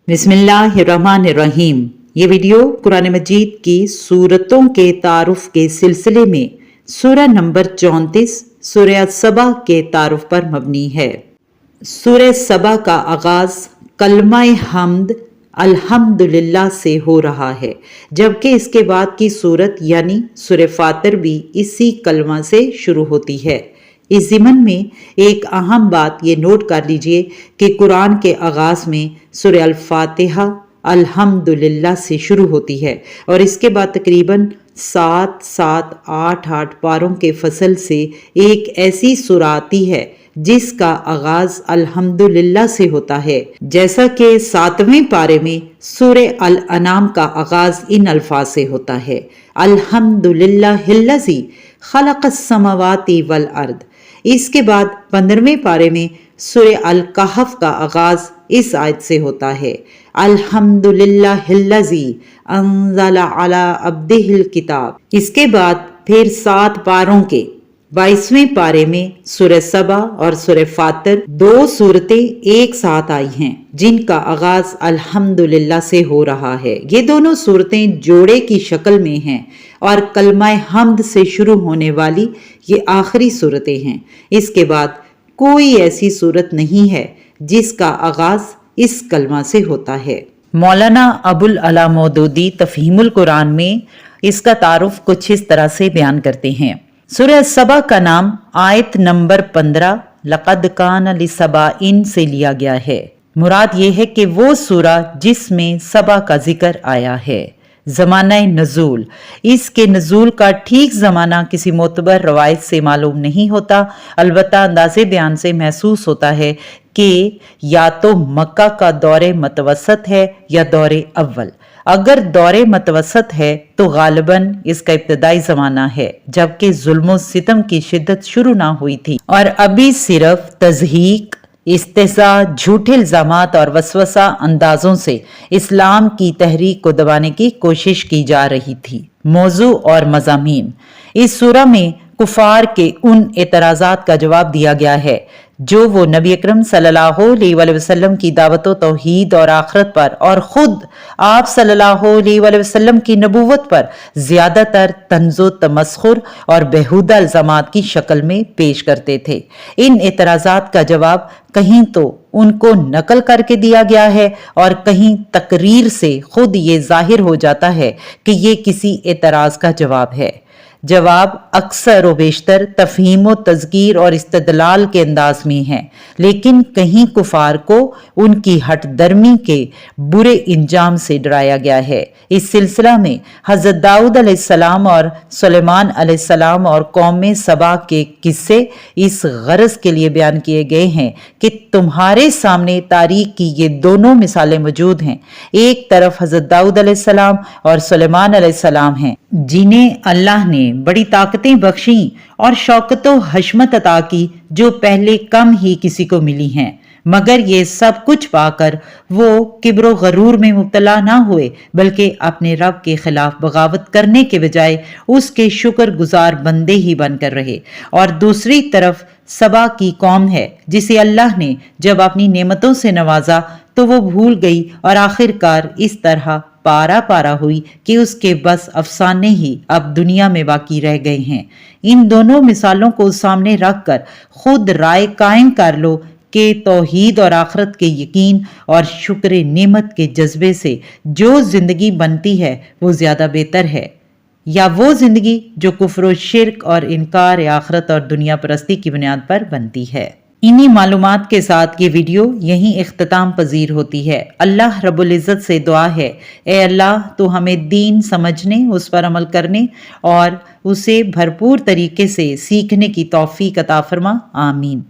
बिस्मिल्लाहिर्रहमानिर्रहीम। ये वीडियो कुरान मजीद की सूरतों के तारुफ के सिलसिले में सूरह नंबर 34 सूरह सबा के तारुफ पर मबनी है। सूरह सबा का आगाज कलमा हम्द अल्हम्दुलिल्लाह से हो रहा है, जबकि इसके बाद की सूरत यानी सूरह फातिर भी इसी कलमा से शुरू होती है। इस ज़िमन में एक अहम बात ये नोट कर लीजिए कि कुरान के आगाज़ में सूरह अल-फातिहा अल्हम्दुलिल्लाह से शुरू होती है और इसके बाद तकरीबन 7-8 पारों के फसल से एक ऐसी सूरह आती है जिसका आगाज अल्हम्दुलिल्लाह से होता है। जैसा कि 7वें पारे में सूरह अल-अनाम का आगाज इन अल्फाज से होता है, अल्हम्दुलिल्लाहिल्लज़ी खलक़स समावाति वल अर्द। इसके बाद 15वें पारे में सूरह अल-कहफ का आगाज इस आयत से होता है, अल्हम्दुलिल्लाहिल्लज़ी अंज़ला अला अब्दिहिल किताब। इसके बाद फिर 7 पारों के 22वें पारे में सूरह सबा और सूरह फातिर 2 सूरतें एक साथ आई हैं जिनका आगाज अल्हम्दुलिल्लाह से हो रहा है। ये दोनों सूरतें जोड़े की शक्ल में हैं और कलमा हम्द से शुरू होने वाली ये आखिरी सूरतें हैं। इसके बाद कोई ऐसी सूरत नहीं है जिसका आगाज इस कलमा से होता है। मौलाना अबुल अला मौदूदी तफहीमुल कुरान में इसका तारुफ कुछ इस तरह से बयान करते हैं। सूरह सबा का नाम आयत नंबर 15 लक़द कान लिसबाइन से लिया गया है। मुराद ये है कि वो सूरह जिसमें सबा का जिक्र आया है। ज़माना नज़ूल, इसके नज़ूल का ठीक ज़माना किसी मोतबर रवायत से मालूम नहीं होता, अलबत्ता अंदाज़े बयान से महसूस होता है कि या तो मक्का का दौरे मतवसत है या दौरे अव्वल। अगर दौरे मतवसत है तो गालिबन इसका इब्तदाई ज़माना है, जबकि जुल्म सितम की शिद्दत शुरू ना हुई थी और अभी सिर्फ तज़हीक, इस्तेज़ा, झूठे इल्ज़ामात और वसवसा अंदाजों से इस्लाम की तहरीक को दबाने की कोशिश की जा रही थी। मौजू और मज़ामीन, इस सूरह में कुफार के उन एतराज़ात का जवाब दिया गया है जो वो नबी अकरम सल्लल्लाहु अलैहि वसल्लम की दावत तौहीद और आखिरत पर और ख़ुद आप सल्लल्लाहु अलैहि वसल्लम की नबूवत पर ज़्यादातर तंज़ो तमस्खुर और बेहुदा इल्ज़ामात की शक्ल में पेश करते थे। इन एतराज़ात का जवाब कहीं तो उनको नकल करके दिया गया है और कहीं तकरीर से खुद ये जाहिर हो जाता है कि ये किसी एतराज़ का जवाब है। जवाब अक्सर व बेशतर तफहीम व तज़कीर और इस्तदलाल के अंदाज में है, लेकिन कहीं कुफार को उनकी हट दर्मी के बुरे इंजाम से डराया गया है। इस सिलसिला में हज़रत दाऊद अलैहिस्सलाम और सुलेमान अलैहिस्सलाम और कौम सबा के किस्से इस गरज के लिए बयान किए गए हैं कि तुम्हारे सामने तारीख की ये दोनों मिसालें मौजूद हैं। एक तरफ हज़रत दाऊद अलैहिस्सलाम और सुलेमान अलैहिस्सलाम हैं जिन्हें अल्लाह ने बड़ी ताकतें बख्शी और शौकत व हशमत अता की जो पहले कम ही किसी को मिली हैं, मगर ये सब कुछ पाकर वो किब्र गरूर में मुब्तला ना हुए, बल्कि अपने रब के खिलाफ बगावत करने के बजाय उसके शुक्रगुजार बंदे ही बनकर रहे। और दूसरी तरफ सबा की कौम है जिसे अल्लाह ने जब अपनी नेमतों से नवाजा तो वो भूल गई और आखिरकार इस तरह पारा हुई कि उसके बस अफसाने ही अब दुनिया में बाकी रह गए हैं। इन दोनों मिसालों को सामने रखकर खुद राय कायम कर लो कि तौहीद और आखिरत के यकीन और शुक्र नेमत के जज्बे से जो जिंदगी बनती है वो ज्यादा बेहतर है या वो जिंदगी जो कुफ्र शिर्क और इनकार आखिरत और दुनिया परस्ती की बुनियाद पर बनती है। इन्हीं मालूमात के साथ ये वीडियो यहीं इख्तिताम पजीर होती है। अल्लाह रब्बुल इज़्ज़त से दुआ है, ए अल्लाह तो हमें दीन समझने, उस पर अमल करने और उसे भरपूर तरीके से सीखने की तौफीक अता फरमा। आमीन।